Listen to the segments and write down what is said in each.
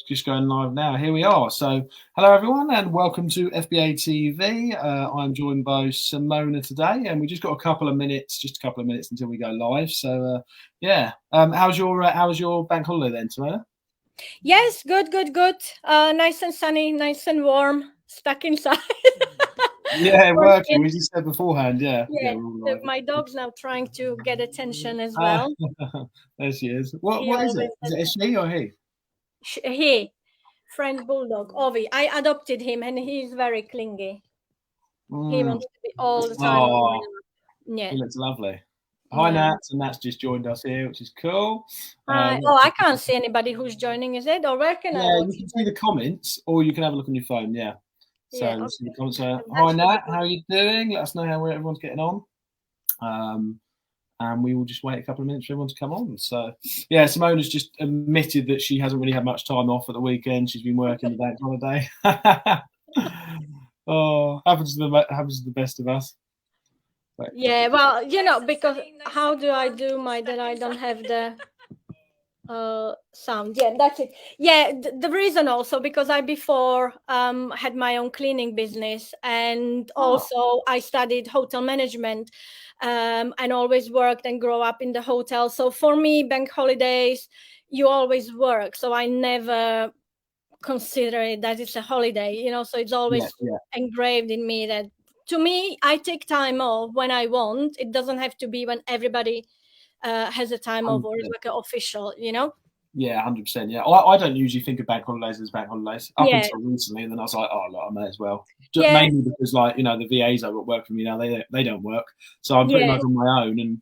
Just going live now. Here we are. So, hello everyone, and welcome to FBA TV. I'm joined by Simona today, and we just got a couple of minutes until we go live. So, yeah. How's your bank holiday then, Simona? Yes, good. Nice and sunny, nice and warm. Stuck inside. Yeah, working. We just said beforehand. Yeah. My dog's now trying to get attention as well. There she is. What is it? Is it a she or he? He, French bulldog, Ovi. I adopted him, and he's very clingy. He wants to be all the time. Yeah, he looks lovely. Hi, Nat, and Nat's just joined us here, which is cool. I can't see anybody who's joining, is it? Or where can I? Yeah, you can see the comments, or you can have a look on your phone. Yeah. So, see the comments. Hi, Nat. How are you doing? Let us know how everyone's getting on. And we will just wait a couple of minutes for everyone to come on. So, yeah, Simona's just admitted that she hasn't really had much time off at the weekend. She's been working the bank holiday. Oh, happens to the best of us. Yeah, well, because how do I do that I don't have the sound? Yeah, that's it. Yeah, the reason also because I before had my own cleaning business, and also I studied hotel management, and always worked and grew up in the hotel. So for me, bank holidays, you always work. So I never consider it that it's a holiday, so it's always engraved in me that, to me, I take time off when I want. It doesn't have to be when everybody has a time off or is like an official, Yeah, 100%. Yeah, I don't usually think of bank holidays as bank holidays up until recently, and then I was like, oh, look, I may as well. Just mainly because, like, the VAs that work for me now, they don't work, so I'm pretty much on my own, and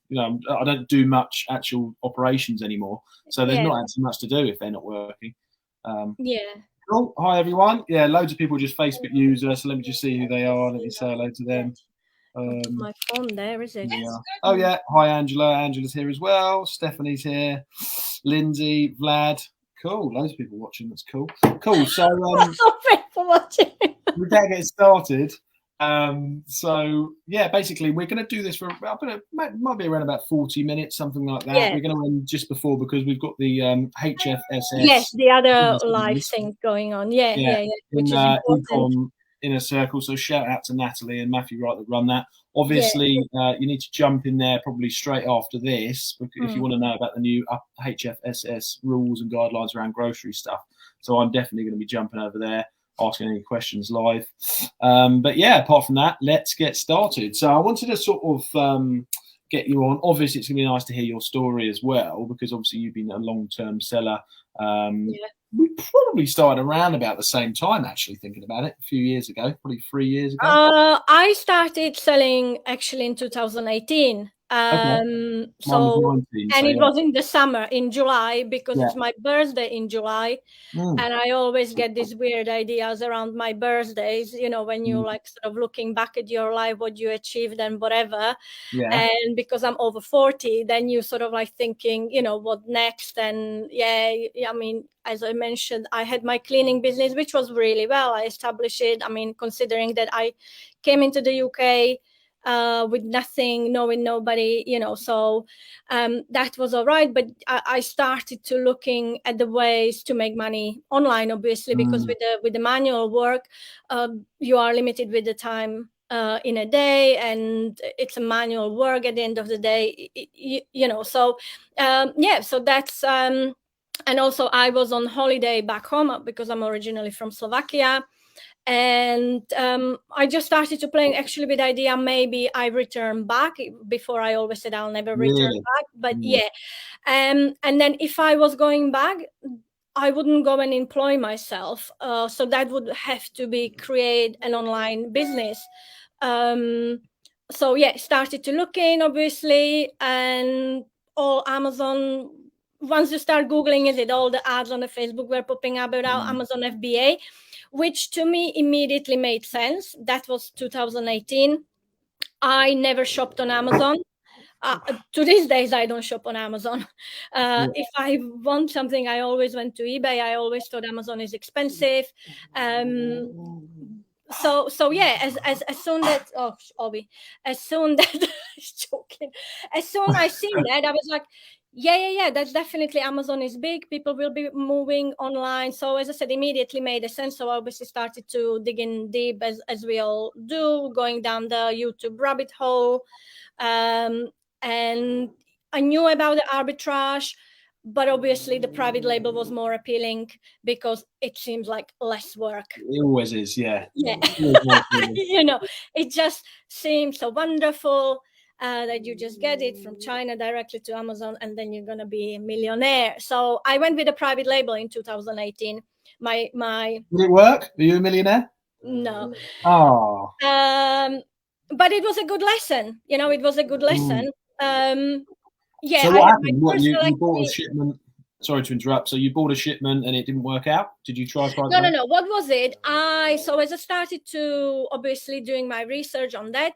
I don't do much actual operations anymore, so there's not actually much to do if they're not working. Cool. Hi everyone. Yeah, loads of people just Facebook users. So let me just see who they are. Let me say hello to them. My phone there, is it? Yeah. Oh yeah. Hi Angela. Angela's here as well. Stephanie's here. Lindsay, Vlad. Cool. Loads of people watching. That's cool. Cool. So for watching. We better get started. So yeah, basically we're going to do this for might be around about 40 minutes, something like that. We're going to end just before because we've got the HFSS. Yes, the other live thing going on. Yeah. Which is important. Inner Circle. So shout out to Natalie and Matthew Wright that run that. Obviously, you need to jump in there probably straight after this if you want to know about the new HFSS rules and guidelines around grocery stuff. So I'm definitely going to be jumping over there, asking any questions live. But yeah, apart from that, let's get started. So I wanted to sort of get you on. Obviously, it's going to be nice to hear your story as well, because obviously you've been a long-term seller. We probably started around about the same time, actually, thinking about it, a few years ago, probably 3 years ago. I started selling actually in 2018. It was in the summer, in July, because it's my birthday in July, and I always get these weird ideas around my birthdays, when you like sort of looking back at your life, what you achieved and whatever. And because I'm over 40, then you sort of like thinking, what next? And I mean, as I mentioned, I had my cleaning business, which was really well. I established it. I mean, considering that I came into the UK with nothing, knowing nobody, so that was all right. But I started to looking at the ways to make money online, obviously, because with the manual work, you are limited with the time in a day, and it's a manual work at the end of the day, so so that's and also I was on holiday back home because I'm originally from Slovakia. And I just started to play actually with the idea maybe I return back. Before I always said I'll never return back, but and then if I was going back, I wouldn't go and employ myself, so that would have to be create an online business. So started to look in, obviously, and all Amazon. Once you start Googling, is it all the ads on the Facebook were popping up about Amazon FBA, which to me immediately made sense. That was 2018. I never shopped on Amazon. To these days, I don't shop on Amazon. If I want something, I always went to eBay. I always thought Amazon is expensive. So as soon that he's joking, as soon I seen that, I was like, Yeah. That's definitely, Amazon is big. People will be moving online. So as I said, immediately made a sense. So obviously started to dig in deep, as we all do, going down the YouTube rabbit hole. And I knew about the arbitrage, but obviously the private label was more appealing because it seems like less work. It always is, yeah. Yeah. It just seems so wonderful. That you just get it from China directly to Amazon, and then you're gonna be a millionaire. So I went with a private label in 2018. My Did it work? Were you a millionaire? No. Oh. But it was a good lesson. It was a good lesson. Yeah. So what happened? What, you bought a shipment? Sorry to interrupt. So you bought a shipment and it didn't work out? Did you try? No. What was it? So as I started to obviously doing my research on that,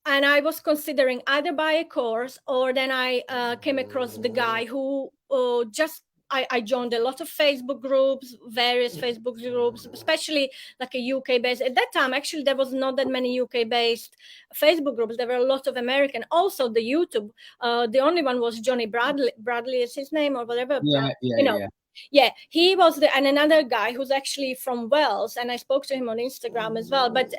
and I was considering either buy a course, or then I came across the guy who I joined a lot of Facebook groups, various Facebook groups, especially like a UK based. At that time, actually, there was not that many UK based Facebook groups. There were a lot of American. Also, the YouTube. The only one was Johnny Bradley. Bradley is his name, or whatever. Yeah, he was and another guy who's actually from Wales, and I spoke to him on Instagram as well. But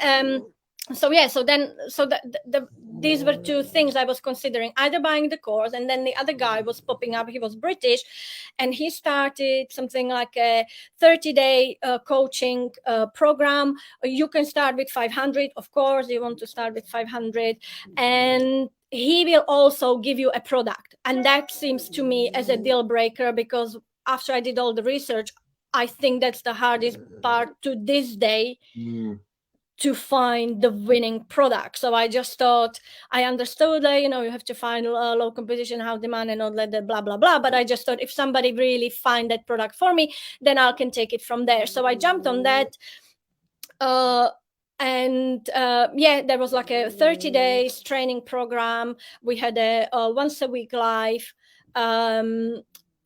these were two things I was considering, either buying the course, and then the other guy was popping up. He was British, and he started something like a 30-day coaching program. You can start with 500, of course. You want to start with 500, and he will also give you a product. And that seems to me as a deal breaker, because after I did all the research, I think that's the hardest part to this day. To find the winning product. So I just thought, I understood that, you have to find low competition, high demand, and all that blah, blah, blah. But I just thought, if somebody really find that product for me, then I can take it from there. So I jumped on that. There was like a 30 days training program. We had a once a week live.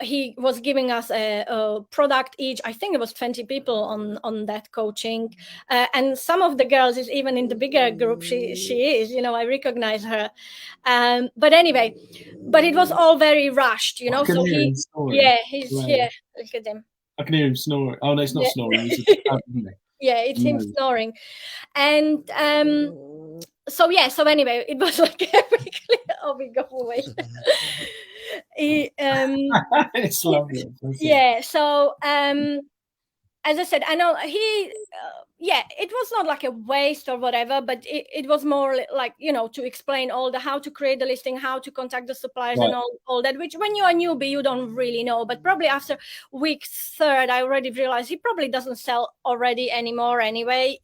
He was giving us a product each. I think it was 20 people on that coaching, and some of the girls is even in the bigger group. She is, I recognize her. But anyway, it was all very rushed, So he's here. Look at him. I can hear him snoring. Oh no, it's not snoring. Yeah, it's him snoring. And so anyway, it was like we go away. It's lovely. Yeah. So as I said, I know it was not like a waste or whatever, but it was more like, to explain all how to create the listing, how to contact the suppliers, right, and all that, which when you're a newbie, you don't really know. But probably after week 3rd, I already realized he probably doesn't sell already anymore anyway,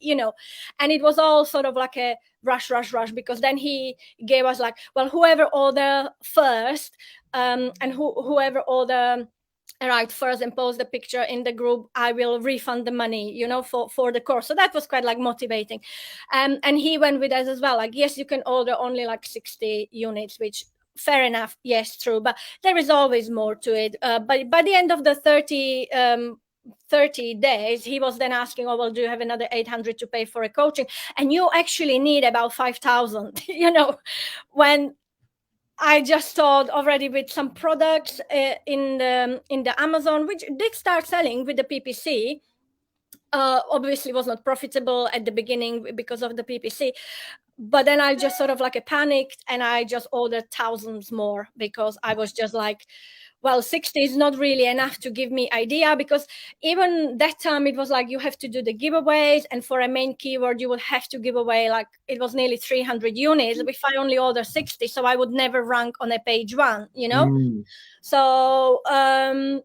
and it was all sort of like a rush, because then he gave us like, well, whoever order first, and whoever order right first and post the picture in the group, I will refund the money, for the course. So that was quite like motivating. And he went with us as well. Like, yes, you can order only like 60 units, which fair enough. Yes, true. But there is always more to it. But by the end of the 30 days, he was then asking, oh, well, do you have another 800 to pay for a coaching? And you actually need about 5,000, when I just thought already with some products in the Amazon, which did start selling with the PPC, obviously was not profitable at the beginning because of the PPC. But then I just sort of like panicked, and I just ordered thousands more, because I was just like, well, 60 is not really enough to give me idea, because even that time it was like you have to do the giveaways, and for a main keyword you would have to give away, like, it was nearly 300 units. If I only order 60, so I would never rank on a page 1, So I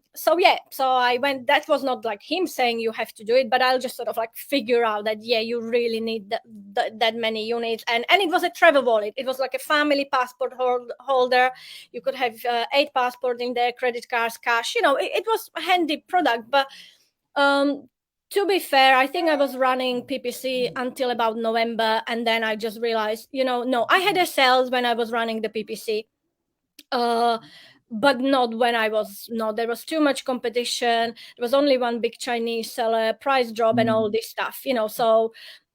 went. That was not like him saying you have to do it, but I'll just sort of like figure out that you really need that many units. And it was a travel wallet. It was like a family passport holder. You could have 8 passports in there, credit cards, cash. It was a handy product. But to be fair, I think I was running PPC until about November, and then I just realized, no, I had a sales when I was running the PPC. But not when there was too much competition. There was only one big Chinese seller, price drop, and all this stuff, So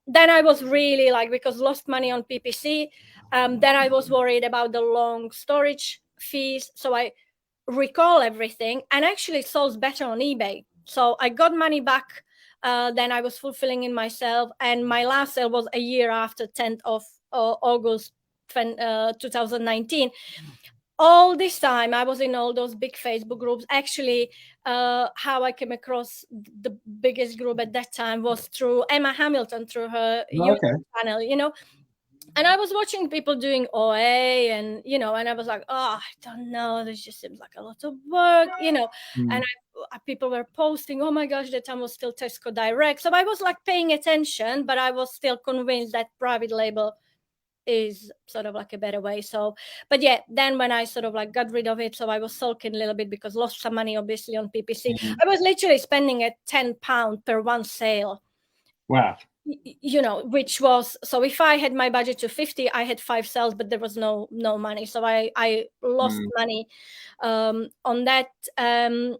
then I was really like, because lost money on PPC, then I was worried about the long storage fees. So I recall everything, and actually it sells better on eBay. So I got money back. Then I was fulfilling in myself, and my last sale was a year after, 10th of August 2019. All this time I was in all those big Facebook groups. Actually, how I came across the biggest group at that time was through Emma Hamilton, through her YouTube channel, you know. And I was watching people doing OA, and you know, and I was like, oh, I don't know, this just seems like a lot of work, you know. And people were posting, oh my gosh, that time was still Tesco Direct. So I was like paying attention, but I was still convinced that private label is sort of like a better way. So, but yeah, then when I sort of like got rid of it, so I was sulking a little bit because lost some money obviously on PPC. I was literally spending at £10 per one sale. Wow. You know, which was, so if I had my budget to 50, I had 5 sales, but there was no money. So I lost money on that. And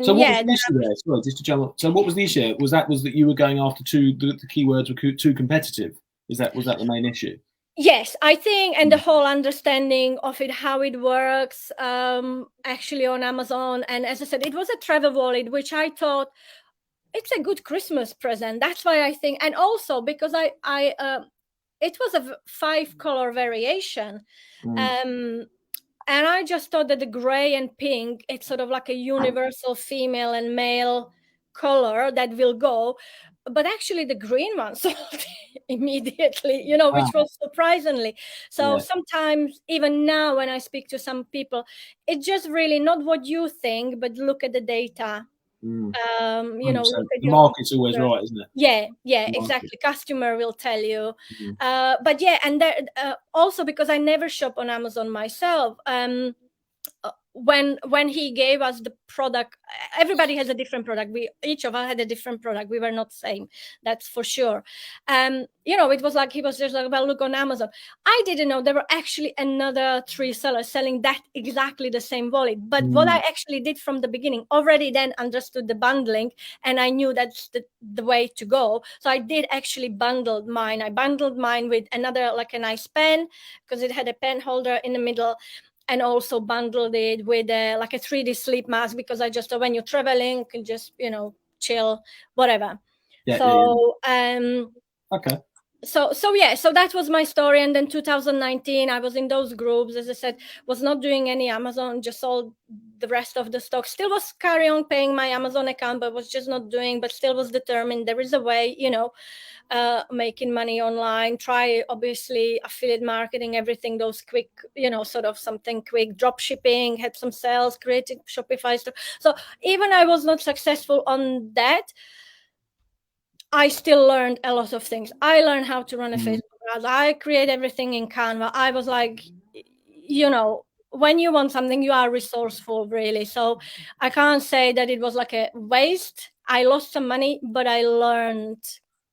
so what yeah, was the issue there? Sorry, just to jump up. So what was the issue? Was that you were going after the keywords were too competitive? Was that the main issue? Yes, I think, and the whole understanding of it, how it works, actually on Amazon. And as I said, it was a travel wallet, which I thought it's a good Christmas present. That's why I think, and also because it was a 5-color variation. And I just thought that the gray and pink, it's sort of like a universal female and male color that will go. But actually the green one sold immediately, you know, which was surprisingly. So sometimes, even now when I speak to some people, it's just really not what you think, but look at the data. You know, the market's always right, isn't it? Yeah, exactly. Customer will tell you. But yeah, and there, also because I never shop on Amazon myself, when he gave us the product, everybody has a different product. Each of us had a different product. We were not same, that's for sure. You know, it was like he was just like, well, look on Amazon. I didn't know there were actually another 3 sellers selling that exactly the same wallet. But what I actually did from the beginning, already then understood the bundling, and I knew that's the way to go. So I did actually bundle mine. I bundled mine with another, like a nice pen, because it had a pen holder in the middle, and also bundled it with like a 3D sleep mask, because I just thought when you're traveling, you can just, you know, chill, whatever. Okay. So that was my story. And then 2019, I was in those groups, as I said, was not doing any Amazon, just sold the rest of the stock. Still was carry on paying my Amazon account, but was just not doing, but still was determined there is a way, you know, making money online. Try obviously affiliate marketing, everything, those quick, you know, sort of something quick, drop shipping, had some sales, created Shopify stuff. So even I was not successful on that, I still learned a lot of things. I learned how to run a Facebook ad. I create everything in Canva. I was like, you know, when you want something, you are resourceful, really. So I can't say that it was like a waste. I lost some money, but I learned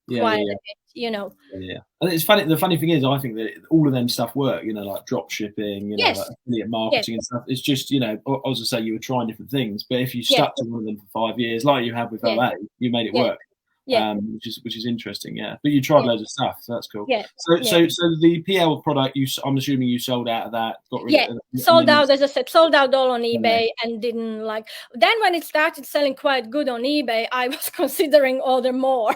quite a bit, you know. Yeah. And it's funny. The funny thing is, I think that all of them stuff work, you know, like drop shipping, you know, like affiliate marketing and stuff. It's just, you know, as I say, you were trying different things, but if you stuck to one of them for 5 years, like you have with OA, you made it work. Which is interesting, But you tried loads of stuff, so that's cool. So the PL product, I'm assuming you sold out of that, got rid of it. Sold out, as I said, sold out all on eBay, and didn't like. Then when it started selling quite good on eBay, I was considering order more,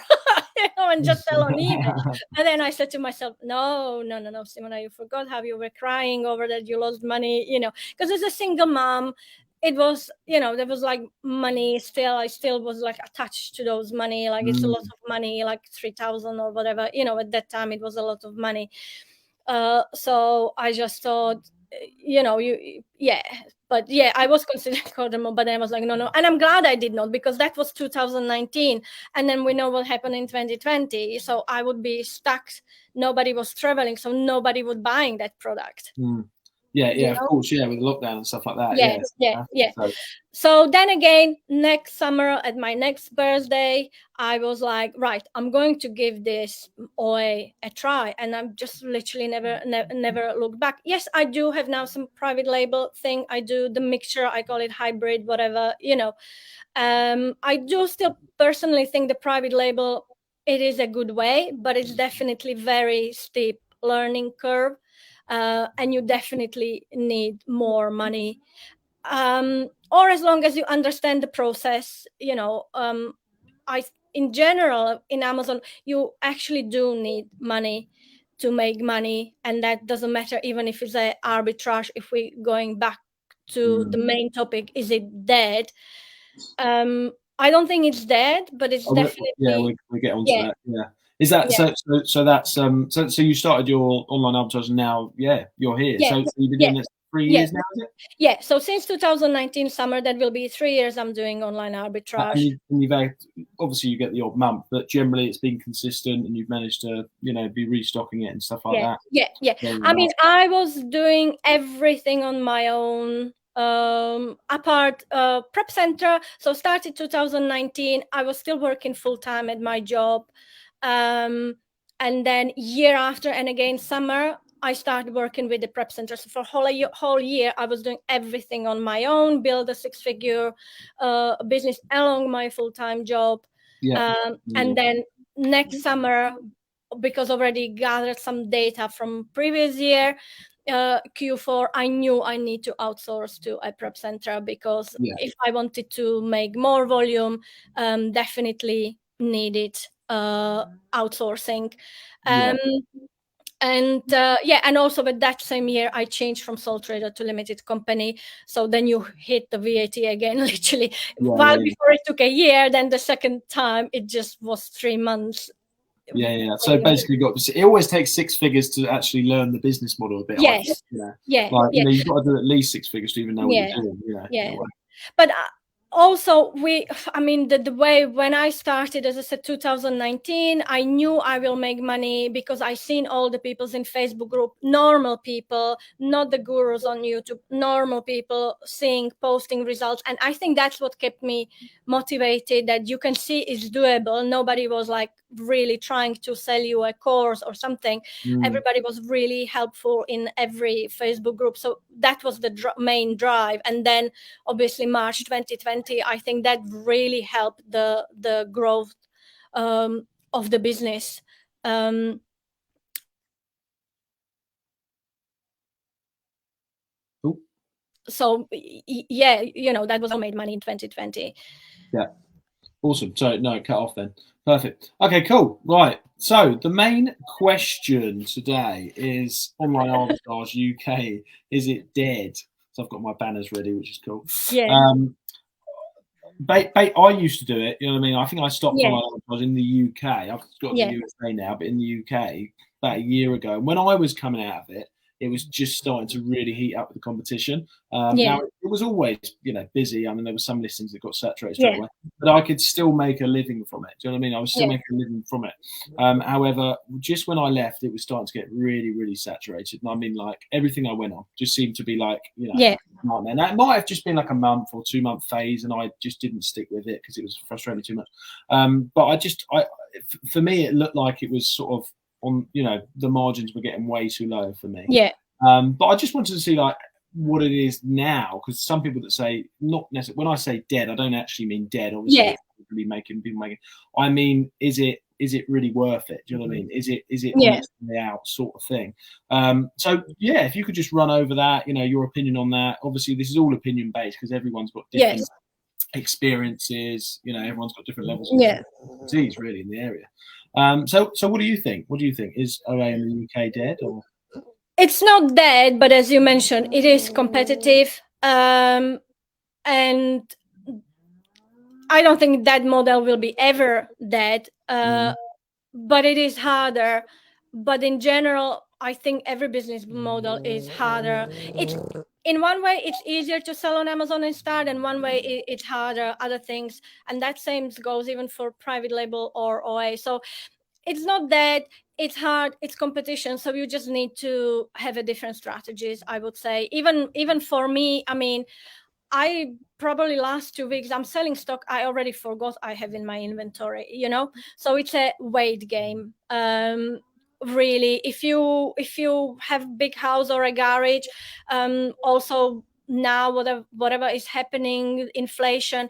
you know, and just sell on eBay. And then I said to myself, no, Simona, you forgot how you were crying over that you lost money, you know, because as a single mom, it was, you know, there was like money still. I still was like attached to those money. Like it's a lot of money, like 3,000 or whatever. You know, at that time it was a lot of money. So I just thought, you know, but yeah, I was considering Cordamo, but then I was like, no. And I'm glad I did not, because that was 2019. And then we know what happened in 2020. So I would be stuck. Nobody was traveling, so nobody would buying that product. Of course, with the lockdown and stuff like that. So then again, next summer at my next birthday, I was like, right, I'm going to give this OA a try, and I'm just literally never looked back. Yes, I do have now some private label thing. I do the mixture. I call it hybrid, whatever, you know. I do still personally think the private label, it is a good way, but it's definitely very steep learning curve. and you definitely need more money. Or as long as you understand the process, you know, in general, in Amazon, you actually do need money to make money, and that doesn't matter even if it's an arbitrage. If we going back to the main topic, is it dead? I don't think it's dead, but it's definitely. Yeah, we get onto that. Yeah. Is that so? That's so you started your online arbitrage, and now you're here. Yeah, so you've been doing this 3 years now, is it? Yeah. So since 2019 summer, that will be 3 years. I'm doing online arbitrage. And you've obviously you get the odd month, but generally it's been consistent, and you've managed to be restocking it and stuff like that. Yeah. I mean, I was doing everything on my own. Apart prep center, so started 2019. I was still working full-time at my job, and then year after, and again summer, I started working with the prep center. So for whole year I was doing everything on my own, build a 6-figure business along my full-time job. And then next summer, because already gathered some data from previous year, Q4, I knew I need to outsource to a prep center, because if I wanted to make more volume, definitely needed outsourcing. And also with that same year, I changed from sole trader to limited company. So then you hit the VAT again, literally. Before it took a year, then the second time it just was 3 months. So basically, it always takes 6 figures to actually learn the business model a bit. Yes. You've got to do at least 6 figures to even know what you're doing. But also, the way when I started, as I said, 2019, I knew I will make money because I seen all the peoples in Facebook group, normal people, not the gurus on YouTube, normal people posting results. And I think that's what kept me motivated, that you can see it's doable. Nobody was like really trying to sell you a course or something. Everybody was really helpful in every Facebook group. So that was the main drive. And then obviously March 2020, I think that really helped the growth of the business. So that was all made money in 2020. Yeah. Awesome. So no, cut off then. Perfect. Okay, cool. Right. So the main question today is Online Arbitrage UK. Is it dead? So I've got my banners ready, which is cool. Yeah. I used to do it. You know what I mean? I think I stopped Online Arbitrage in the UK. I've got the USA now, but in the UK about a year ago. And when I was coming out of it, it was just starting to really heat up with the competition. Now it was always, busy. I mean, there were some listings that got saturated straight away, but I could still make a living from it. Do you know what I mean? I was still making a living from it. However, just when I left, it was starting to get really, really saturated. And I mean, like everything I went on just seemed to be like, nightmare. Now, it might have just been like a month or 2 month phase, and I just didn't stick with it because it was frustrating too much. But for me, it looked like it was sort of on, the margins were getting way too low for me. But I just wanted to see like what it is now, because some people that say not necessarily, when I say dead, I don't actually mean dead. Obviously, people making. I mean, is it really worth it? Do you know what I mean? Is it on its way out sort of thing? So if you could just run over that, your opinion on that. Obviously, this is all opinion based because everyone's got different experiences. Everyone's got different levels of expertise really in the area. So what do you think? What do you think? Is OA in the UK dead, or? It's not dead, but as you mentioned, it is competitive. And I don't think that model will be ever dead, but it is harder. But in general, I think every business model is harder. It's in one way, it's easier to sell on Amazon and start, and one way it's harder, other things. And that same goes even for private label or OA. So it's not that it's hard, it's competition. So you just need to have a different strategies, I would say. Even for me, I mean, I probably last 2 weeks, I'm selling stock I already forgot I have in my inventory, so it's a weight game. Really, if you have big house or a garage, also now whatever is happening, inflation,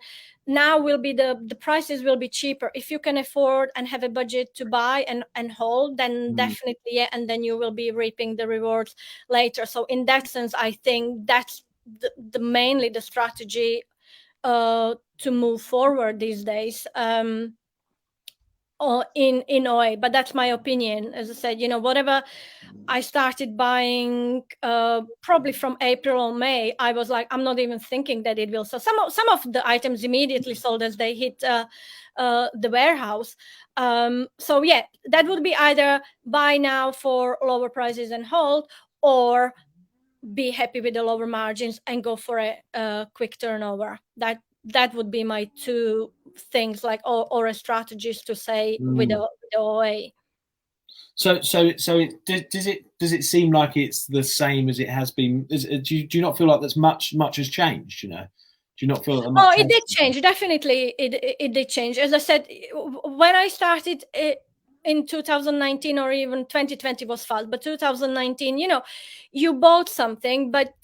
now will be the prices will be cheaper if you can afford and have a budget to buy and hold, then definitely, yeah, and then you will be reaping the rewards later. So in that sense, I think that's the mainly the strategy to move forward these days. Or in OA, but that's my opinion. As I said, whatever I started buying probably from April or May, I was like, I'm not even thinking that it will sell. Some of the items immediately sold as they hit the warehouse. So yeah, that would be either buy now for lower prices and hold, or be happy with the lower margins and go for a quick turnover. That would be my two things, like, or a strategist to say with the OA. So does it seem like it's the same as it has been? Do you not feel like that's much has changed? Do you not feel that much? Oh, it did change. Definitely, it did change. As I said, when I started in 2019 or even 2020 was fast, but 2019, you bought something, but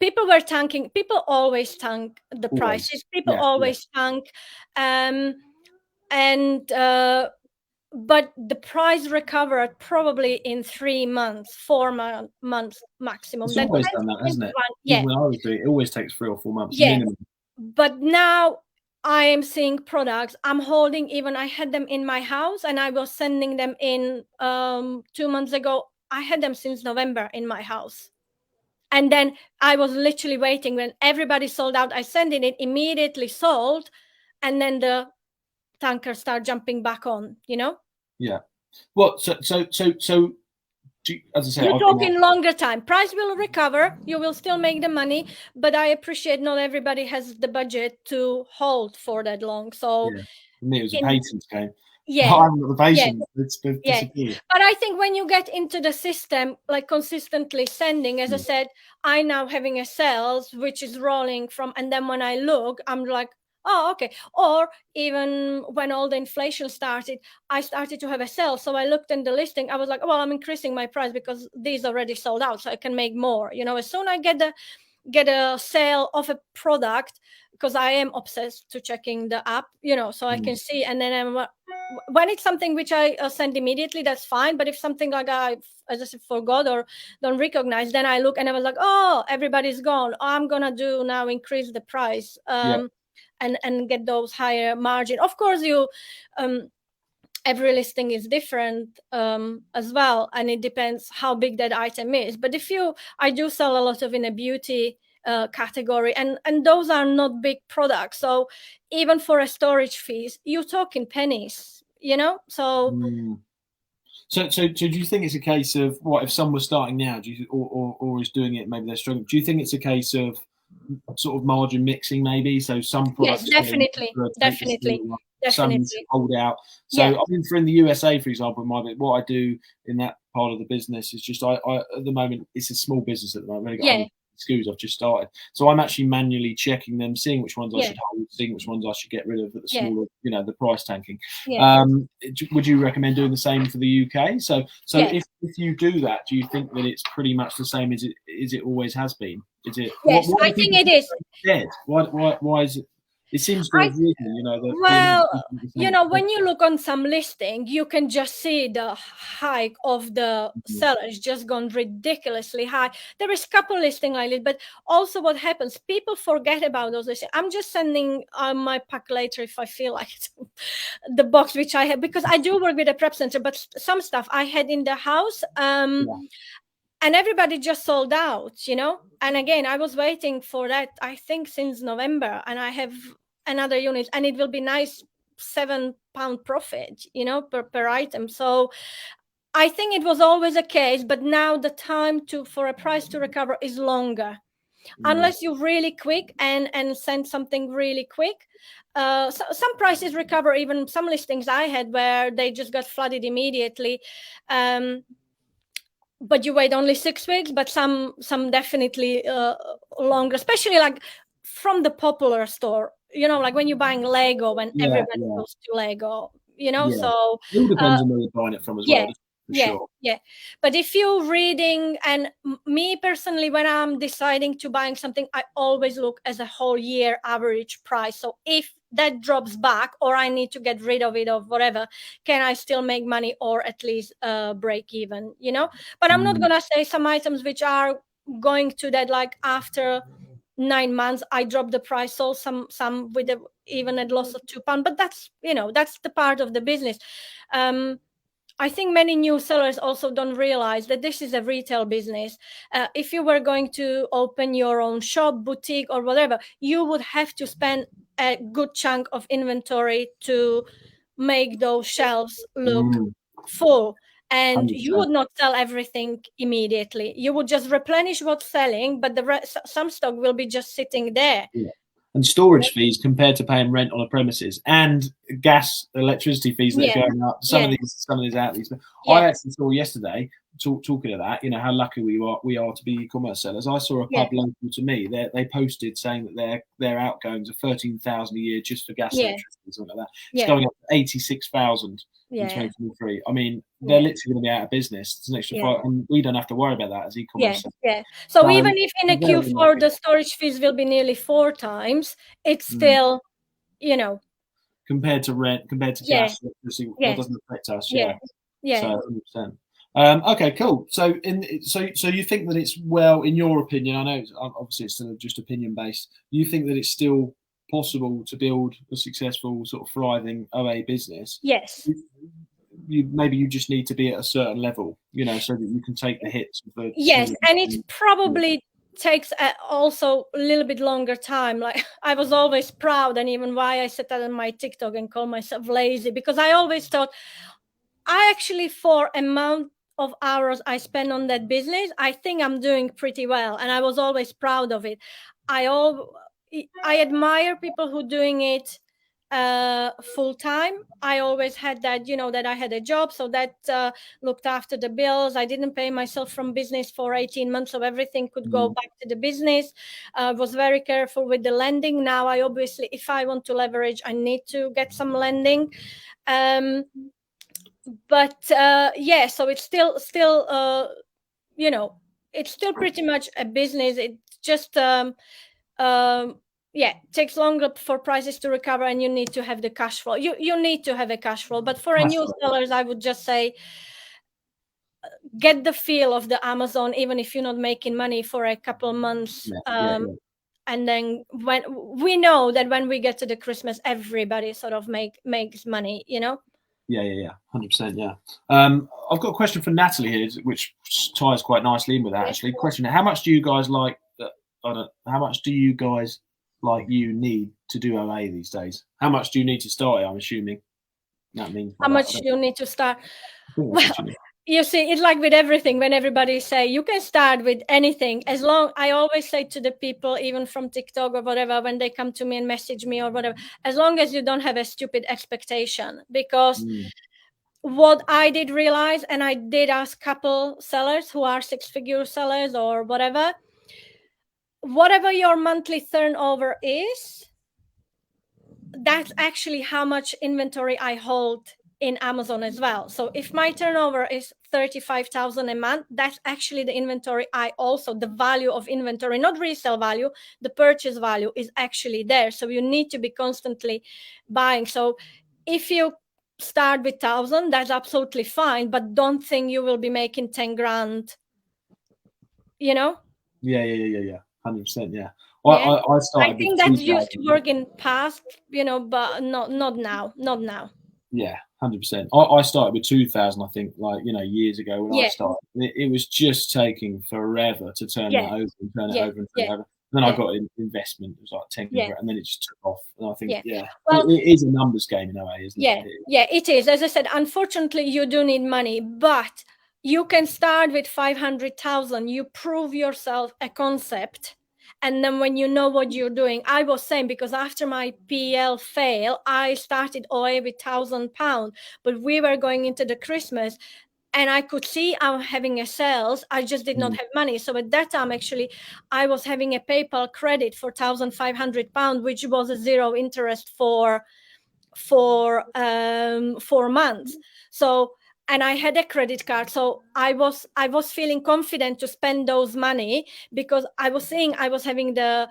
people were tanking. People always tank the prices. People always tank, but the price recovered probably in 3 months, 4 months maximum. It's always done that, hasn't it? Yeah. When I was doing it, it always takes 3 or 4 months minimum. But now I am seeing products I'm holding. Even I had them in my house, and I was sending them in 2 months ago. I had them since November in my house. And then I was literally waiting when everybody sold out. I sent it immediately sold, and then the tankers start jumping back on. Yeah. Well, so as I say, you're talking longer time. Price will recover. You will still make the money, but I appreciate not everybody has the budget to hold for that long. So for me, it was a patience game. Yeah, I haven't got the patience. But I think when you get into the system, like consistently sending, as I said, I now having a sales which is rolling from, and then when I look, I'm like, oh, okay. Or even when all the inflation started, I started to have a sale. So I looked in the listing. I was like, well, I'm increasing my price because these already sold out, so I can make more. As soon as I get a sale of a product, because I am obsessed to checking the app, so I can see. And then when it's something which I send immediately, that's fine. But if something like I, as I said, forgot or don't recognize, then I look and I was like, oh, everybody's gone. I'm gonna do now increase the price and get those higher margin. Of course, you every listing is different as well, and it depends how big that item is. But I do sell a lot of in a beauty category, and those are not big products. So even for a storage fees, you're talking pennies. So do you think it's a case of what if someone was starting now, or is doing it, maybe they're struggling? Do you think it's a case of sort of margin mixing, maybe? So some products, definitely, some hold out. So I mean, in the USA, for example, what I do in that part of the business is just I at the moment, it's a small business at the moment. I've got SKUs, I've just started, so I'm actually manually checking them, seeing which ones I should hold, seeing which ones I should get rid of at the smaller, the price tanking. Would you recommend doing the same for the UK? So if you do that, do you think that it's pretty much the same as it always has been? Is it? Yes, I think it is. Dead. Why is it? It seems to have risen, when you look on some listing, you can just see the hike of the sellers just gone ridiculously high. There is a couple listing like this, but also what happens, people forget about those listings. I'm just sending my pack later if I feel like it, the box which I have, because I do work with a prep center, but some stuff I had in the house. And everybody just sold out, And again, I was waiting for that, I think, since November, and I have another unit, and it will be nice £7 profit, per item. So I think it was always a case, but now the time for a price to recover is longer. Unless you're really quick and send something really quick. Some prices recover, even some listings I had where they just got flooded immediately. But you wait only 6 weeks, but some definitely longer, especially like from the popular store, like when you're buying Lego, when everybody goes to Lego, so it all depends on where you're buying it from as well. Sure. Yeah. But if you're reading, and me personally, when I'm deciding to buying something, I always look as a whole year average price. So if that drops back, or I need to get rid of it or whatever, can I still make money, or at least break even, you know? But I'm not gonna say some items which are going to that, like after 9 months I dropped the price, so some with even a loss of £2, but that's, you know, that's the part of the business. I think many new sellers also don't realize that this is a retail business. If you were going to open your own shop, boutique, or whatever, you would have to spend a good chunk of inventory to make those shelves look full. And 100%. you would not sell everything immediately. You would just replenish what's selling, but some stock will be just sitting there. Yeah. And storage fees compared to paying rent on a premises, and gas, electricity fees that are going up. Some of these outlets. I actually saw yesterday, talking of that, you know, how lucky we are to be e-commerce sellers. I saw a pub local to me. They posted saying that their outgoings are 13,000 a year just for gas, electricity, something like that. It's going up to 86,000 in 2023. I mean, they're literally going to be out of business. It's an extra five, and we don't have to worry about that as e-commerce. So even if in a Q4 the storage fees will be nearly 4 times, it's still, you know, compared to rent, compared to gas, electricity, that doesn't affect us. So 100%. Okay, cool. So you think that it's, well, in your opinion, I know obviously it's still just opinion based, you think that it's still possible to build a successful sort of thriving OA business? Yes. Maybe you just need to be at a certain level, you know, so that you can take the hits. And it probably takes also a little bit longer time. Like, I was always proud, and even why I set that on my TikTok and call myself lazy, because I always thought, I actually, for amount of hours I spend on that business, I think I'm doing pretty well, and I was always proud of it. I admire people who doing it full time. I always had that, you know, that I had a job, so that looked after the bills. I didn't pay myself from business for 18 months, so everything could go back to the business. Was very careful with the lending. Now I obviously, if I want to leverage, I need to get some lending. But so it's still you know, it's still pretty much a business. It just takes longer for prices to recover, and you need to have the cash flow. You need to have a cash flow. But for a new sellers, I would just say, get the feel of the Amazon, even if you're not making money for a couple months. And then when we know that when we get to the Christmas, everybody sort of makes money, you know. 100%. I've got a question for Natalie here, which ties quite nicely in with that. Actually, question: how much do you guys you need to do OA these days? How much do you need to start it? I'm assuming that means how much you need to start. Well, you see, it's like with everything. When everybody say you can start with anything, as long, I always say to the people, even from TikTok or whatever, when they come to me and message me or whatever, as long as you don't have a stupid expectation. Because what I did realize, and I did ask couple sellers who are 6-figure sellers or whatever your monthly turnover is, that's actually how much inventory I hold in Amazon as well. So if my turnover is 35,000 a month, that's actually the inventory the value of inventory, not resale value, the purchase value is actually there. So you need to be constantly buying. So if you start with 1,000, that's absolutely fine, but don't think you will be making 10 grand, you know? 100%. I started. I think that used to work in past, you know, but not now. 100%. I started with 2,000, I think, like, you know, years ago when I started. It was just taking forever to turn that over and turn it over and turn it over. And then I got an investment. It was like 10 grand, and then it just took off. And I think, well, it is a numbers game in a way, isn't it? It is. As I said, unfortunately, you do need money, but you can start with 500,000. You prove yourself a concept. And then when you know what you're doing, I was saying, because after my PL fail, I started OA with £1,000, but we were going into the Christmas and I could see I'm having a sales. I just did not have money. So at that time, actually, I was having a PayPal credit for £1,500, which was a 0 interest for 4 months. So and I had a credit card, so I was feeling confident to spend those money, because I was seeing I was having the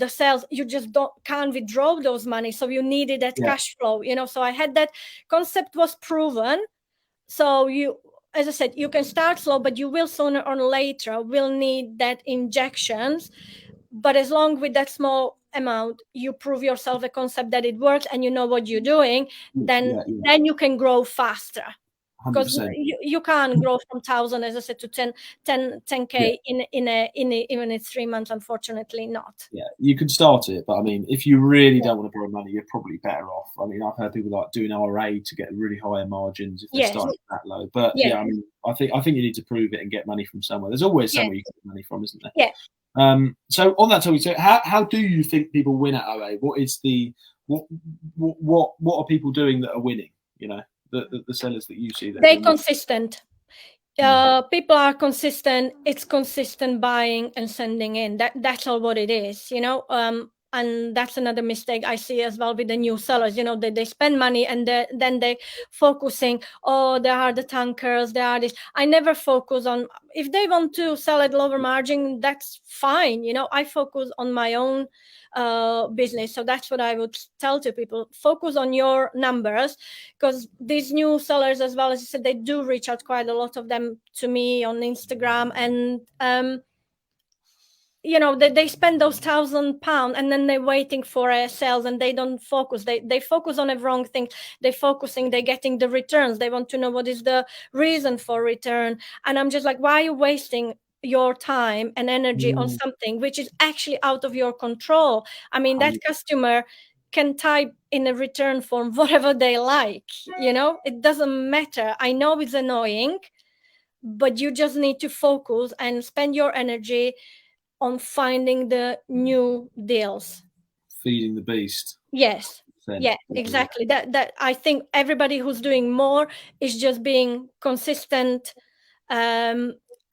sales. You just can't withdraw those money, so you needed that cash flow, you know. So I had that concept was proven. So you, as I said, you can start slow, but you will sooner or later will need that injections. But as long with that small amount, you prove yourself a concept that it works and you know what you're doing, then you can grow faster. Because you can't grow from 1,000, as I said, to 10K in even in 3 months. Unfortunately, not. Yeah, you can start it, but I mean, if you really don't want to borrow money, you're probably better off. I mean, I've heard people like doing RA to get really high margins if they're starting that low. But I mean, I think you need to prove it and get money from somewhere. There's always somewhere you can get money from, isn't there? Yeah. So on that topic, so how do you think people win at OA? What is the what are people doing that are winning? You know, the sellers that you see that they're consistent. People are consistent. It's consistent buying and sending in. That's all what it is, you know. And that's another mistake I see as well with the new sellers. You know, they spend money and then they focusing. Oh, there are the tankers. There are this. I never focus on, if they want to sell at lower margin, that's fine. You know, I focus on my own business. So that's what I would tell to people: focus on your numbers, because these new sellers, as well as I said, they do reach out, quite a lot of them, to me on Instagram, and you know, they spend those £1,000 and then they're waiting for a sales, and they don't focus. They focus on the wrong thing. They're getting the returns. They want to know what is the reason for return. And I'm just like, why are you wasting your time and energy on something which is actually out of your control? I mean, that customer can type in a return form whatever they like, you know, it doesn't matter. I know it's annoying, but you just need to focus and spend your energy on finding the new deals. Feeding the beast. Yes. Yeah, exactly. That I think everybody who's doing more is just being consistent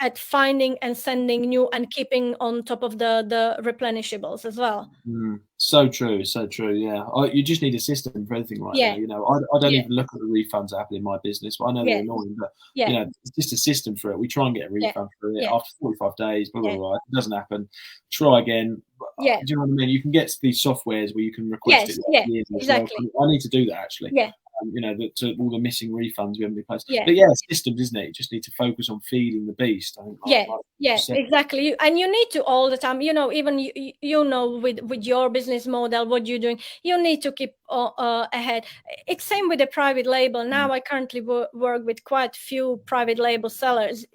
at finding and sending new and keeping on top of the replenishables as well. So true. Yeah, you just need a system for everything right now. You know, I don't even look at the refunds that happen in my business, but I know they're annoying. But you know, it's just a system for it. We try and get a refund for it after 45 days. Blah blah blah. It doesn't happen. Try again. Do you know what I mean? You can get these softwares where you can request it. Exactly. I need to do that actually. Yeah. You know, to all the missing refunds we haven't replaced. Yeah. But yeah, systems, isn't it? You just need to focus on feeding the beast. I think. Exactly. And you need to all the time, you know, even you know, with your business model, what you're doing, you need to keep ahead. It's same with the private label. Now I currently work with quite few private label sellers.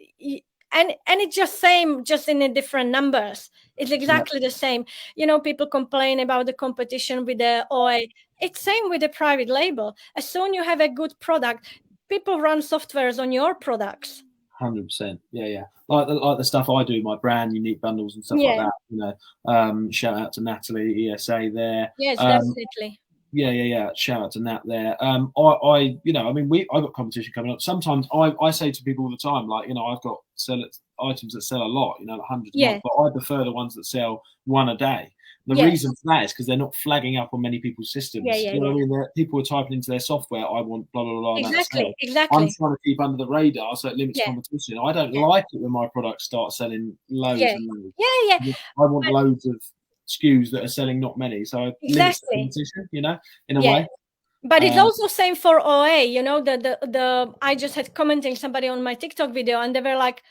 And it's just same, just in a different numbers. It's exactly the same. You know, people complain about the competition with the OA. It's same with the private label. As soon you have a good product, people run softwares on your products. 100%. Yeah. Like the stuff I do, my brand unique bundles and stuff like that. You know, shout out to Natalie ESA there. Yes, definitely. Yeah. Shout out to Nat there. I you know, I mean, I got competition coming up. Sometimes I say to people all the time, like, you know, I've got items that sell a lot, you know, like hundreds a month, but I prefer the ones that sell one a day. The reason for that is because they're not flagging up on many people's systems. You know what I mean? People are typing into their software, I want blah, blah, blah. Exactly. I'm trying to keep under the radar so it limits competition. I don't like it when my products start selling loads and loads. I want loads of SKUs that are selling not many. So it limits the competition, you know, in a way. But it's also same for OA, you know, I just had commenting somebody on my TikTok video, and they were like,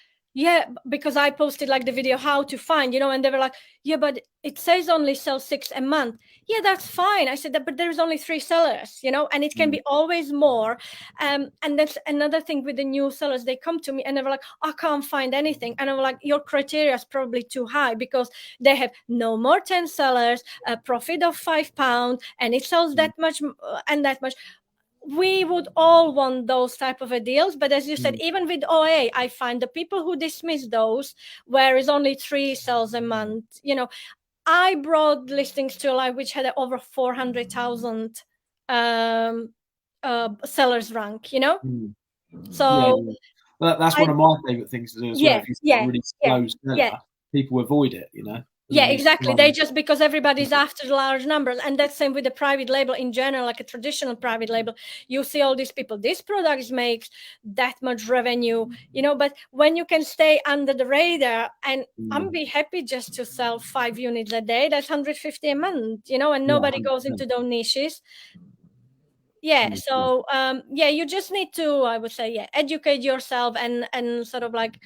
because I posted like the video how to find, you know, and they were like, but it says only sell 6 a month. Yeah, that's fine. I said that, but there's only 3 sellers, you know, and it can be always more. And that's another thing with the new sellers. They come to me and they were like, I can't find anything. And I'm like, your criteria is probably too high, because they have no more 10 sellers, a profit of £5, and it sells that much and that much. We would all want those type of deals, but as you said, even with OA, I find the people who dismiss those, where it's only 3 sales a month, you know. I brought listings to life which had over 400,000 sellers rank, you know. So that's one of my favorite things to do as well. If you see a really slow seller, people avoid it, you know. Yeah, exactly. They just, because everybody's after large numbers, and that's same with the private label in general, like a traditional private label. You see all these people, this product makes that much revenue, but when you can stay under the radar, and I'm be happy just to sell 5 units a day, that's 150 a month, and nobody goes into those niches. Yeah. So you just need to, I would say, educate yourself and sort of like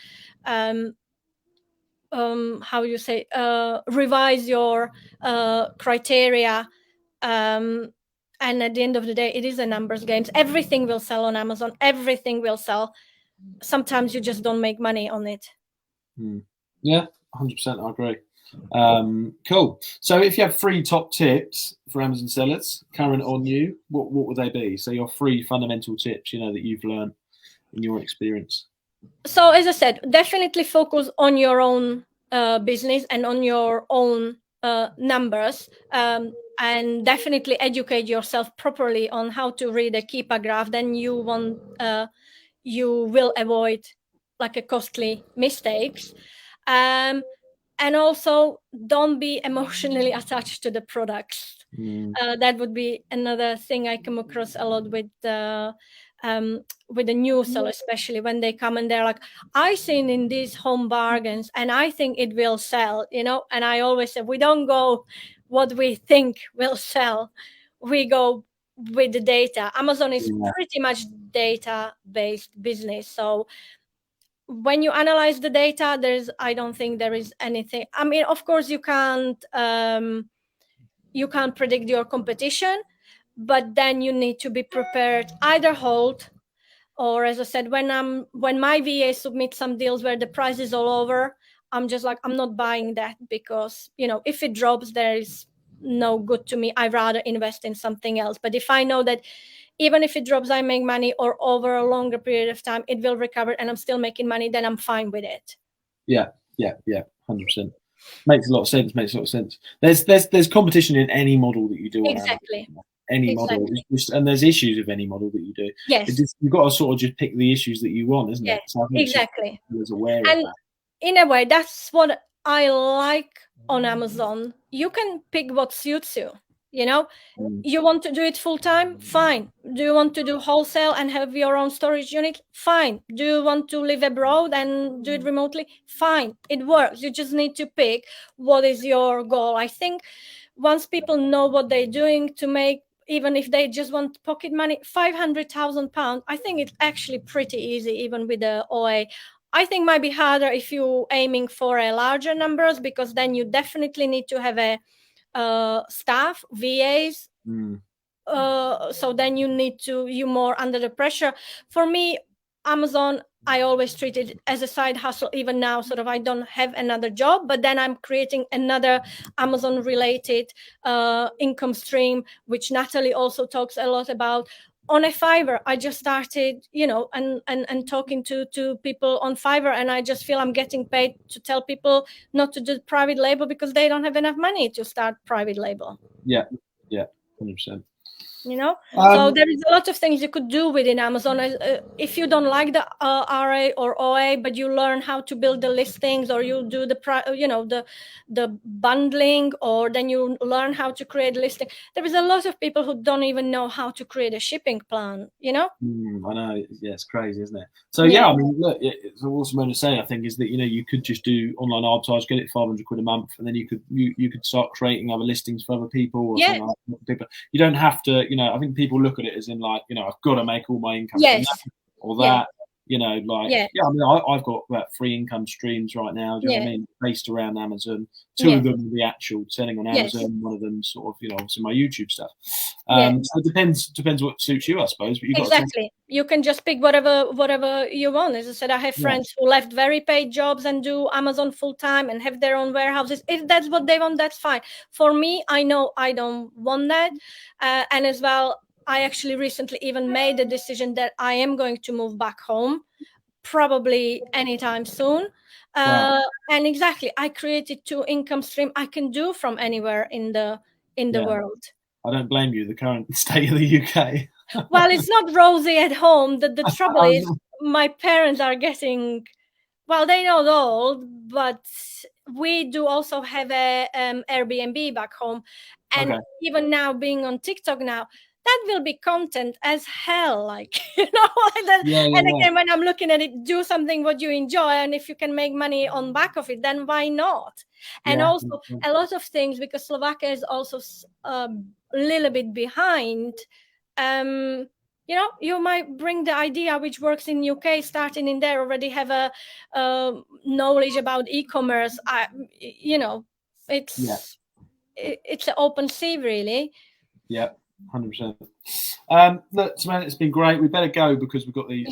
how you say, revise your criteria, and at the end of the day, it is a numbers game. Everything will sell on Amazon, everything will sell. Sometimes you just don't make money on it. Yeah, 100%. I agree. Cool. So if you have 3 top tips for Amazon sellers current or new, what would they be? So your 3 fundamental tips, that you've learned in your experience. So as I said, definitely focus on your own business and on your own numbers, and definitely educate yourself properly on how to read a key paragraph. Then you will avoid like a costly mistakes. And also, don't be emotionally attached to the products. That would be another thing I come across a lot with the new seller, especially when they come and they're like, I seen in these home bargains and I think it will sell, and I always say, we don't go what we think will sell, we go with the data. Amazon is pretty much data-based business. So when you analyze the data, I don't think there is anything. I mean, of course, you can't predict your competition, but then you need to be prepared, either hold, or as I said, when my VA submits some deals where the price is all over, I'm just like, I'm not buying that, because if it drops, there is no good to me. I'd rather invest in something else. But if I know that even if it drops, I make money, or over a longer period of time it will recover and I'm still making money, then I'm fine with it. Yeah, 100%. Makes a lot of sense. There's competition in any model that you do. Exactly. Any model, and there's issues with any model that you do. Yes. You've got to sort of just pick the issues that you want, isn't it? So exactly. Aware of and that. In a way, that's what I like on Amazon. You can pick what suits you. You want to do it full time? Fine. Do you want to do wholesale and have your own storage unit? Fine. Do you want to live abroad and do it remotely? Fine. It works. You just need to pick what is your goal. I think once people know what they're doing to make, even if they just want pocket money, £500,000, I think it's actually pretty easy, even with the OA. I think might be harder if you're aiming for a larger numbers, because then you definitely need to have a staff, VAs. So then you're more under the pressure. For me, Amazon, I always treat it as a side hustle. Even now, sort of, I don't have another job, but then I'm creating another Amazon related income stream, which Natalie also talks a lot about. On a Fiverr, I just started, and talking to people on Fiverr, and I just feel I'm getting paid to tell people not to do private label because they don't have enough money to start private label. Yeah, 100%. So there is a lot of things you could do within Amazon. If you don't like the RA or OA, but you learn how to build the listings, or you do the bundling, or then you learn how to create a listing. There is a lot of people who don't even know how to create a shipping plan. I know. Yeah, it's crazy, isn't it? So I mean, look, so what Simone saying, I think, is that you could just do online arbitrage, get it £500 a month, and then you could start creating other listings for other people, or something like that. You don't have to. I think people look at it as in like, I've got to make all my income from that or that. I mean, I've got about 3 income streams right now. Do you know what I mean? Based around Amazon. 2 of them are the actual selling on Amazon. One of them sort of, obviously my YouTube stuff. So it depends what suits you, I suppose. But you can just pick whatever you want. As I said, I have friends who left very paid jobs and do Amazon full time and have their own warehouses. If that's what they want, that's fine. For me, I know I don't want that, and as well, I actually recently even made the decision that I am going to move back home, probably anytime soon. And I created 2 income streams I can do from anywhere in the world. I don't blame you. The current state of the UK. Well, it's not rosy at home. The trouble is my parents are getting, well, they're not old, but we do also have a Airbnb back home, and even now being on TikTok now, that will be content as hell, like, you know. And again, when I'm looking at it, do something what you enjoy, and if you can make money on back of it, then why not? And also a lot of things, because Slovakia is also a little bit behind. You know, you might bring the idea which works in UK, starting in there, already have a knowledge about e-commerce. You know, it's an open sea, really. Yeah, 100%. Look, Simone, it's been great. We better go because we've got the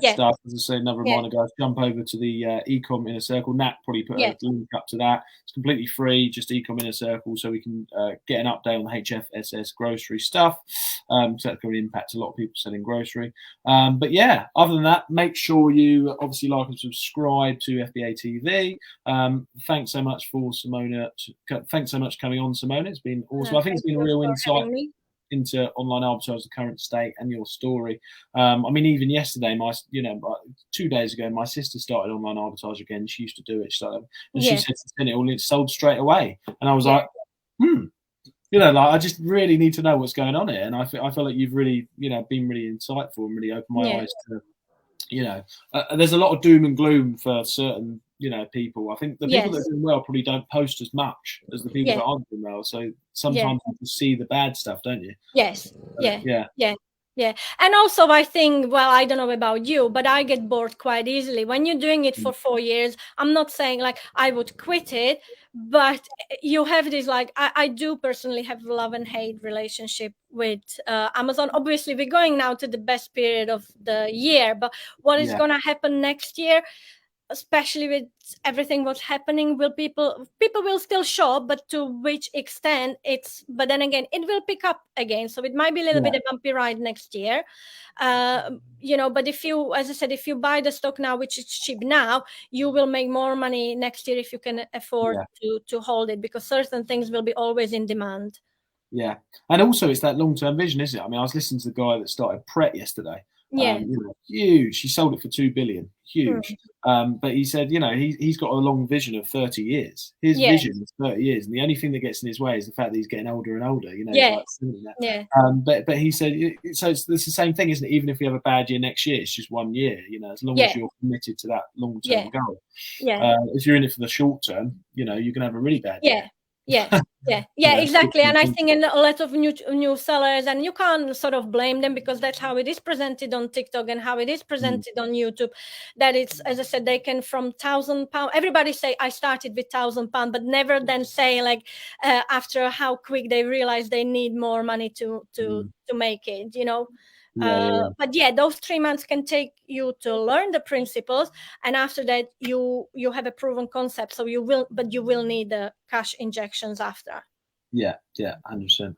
stuff. As I say, another reminder, guys, jump over to the Ecom Inner Circle. Nat probably put a link up to that. It's completely free, just Ecom Inner Circle, so we can get an update on the HFSS grocery stuff. So that could impact a lot of people selling grocery. But yeah, other than that, make sure you obviously like and subscribe to FBA TV. Thanks so much for Simona. Thanks so much for coming on, Simona. It's been awesome. I think it's been a real insight into online arbitrage, the current state, and your story. I mean, even yesterday, 2 days ago, my sister started online arbitrage again. She used to do it, and she said it sold straight away, and I was like, you know, like, I just really need to know what's going on here, and I feel like you've really, you know, been really insightful and really opened my eyes to, you know, there's a lot of doom and gloom for certain, you know, people. I think the people that are doing well probably don't post as much as the people that aren't doing well. So sometimes you see the bad stuff, don't you? Yes. Yeah. And also, I think, well, I don't know about you, but I get bored quite easily. When you're doing it for 4 years, I'm not saying like I would quit it, but you have this, like, I do personally have love and hate relationship with Amazon. Obviously, we're going now to the best period of the year, but what is going to happen next year, especially with everything what's happening, will people will still shop, but to which extent? But then again, it will pick up again, so it might be a little bit of a bumpy ride next year, you know. But if you, as I said, if you buy the stock now, which is cheap now, you will make more money next year if you can afford to hold it, because certain things will be always in demand. And also it's that long-term vision, isn't it? I mean, I was listening to the guy that started Pret yesterday. You know, huge. He sold it for 2 billion. Huge. But he said, you know, he's got a long vision of 30 years. His vision is 30 years, and the only thing that gets in his way is the fact that he's getting older and older. You know, but he said, so it's the same thing, isn't it? Even if you have a bad year next year, it's just 1 year. You know, as long as you're committed to that long-term goal. If you're in it for the short term, you know, you can have a really bad year. Exactly. And I think in a lot of new sellers, and you can't sort of blame them, because that's how it is presented on TikTok and how it is presented on YouTube, that it's, as I said, they can from £1,000. Everybody say I started with £1,000, but never then say like after how quick they realize they need more money to make it, you know. But those 3 months can take you to learn the principles, and after that you have a proven concept, so you will need the cash injections after. 100%.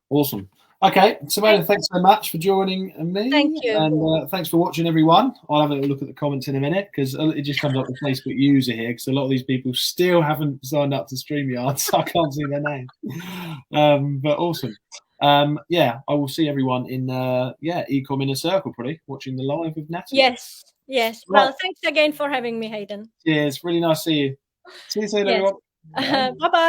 Awesome. Okay, Simone, thanks so much for joining me. Thank you. And thanks for watching, everyone. I'll have a look at the comments in a minute, because it just comes up with Facebook user here, because a lot of these people still haven't signed up to StreamYard, so I can't see their name. But awesome. I will see everyone in Ecom Inner Circle, probably watching the live with Natalie. Yes. Right. Well, thanks again for having me, Hayden. Cheers. Really nice to see you. See you soon, everyone. Bye-bye.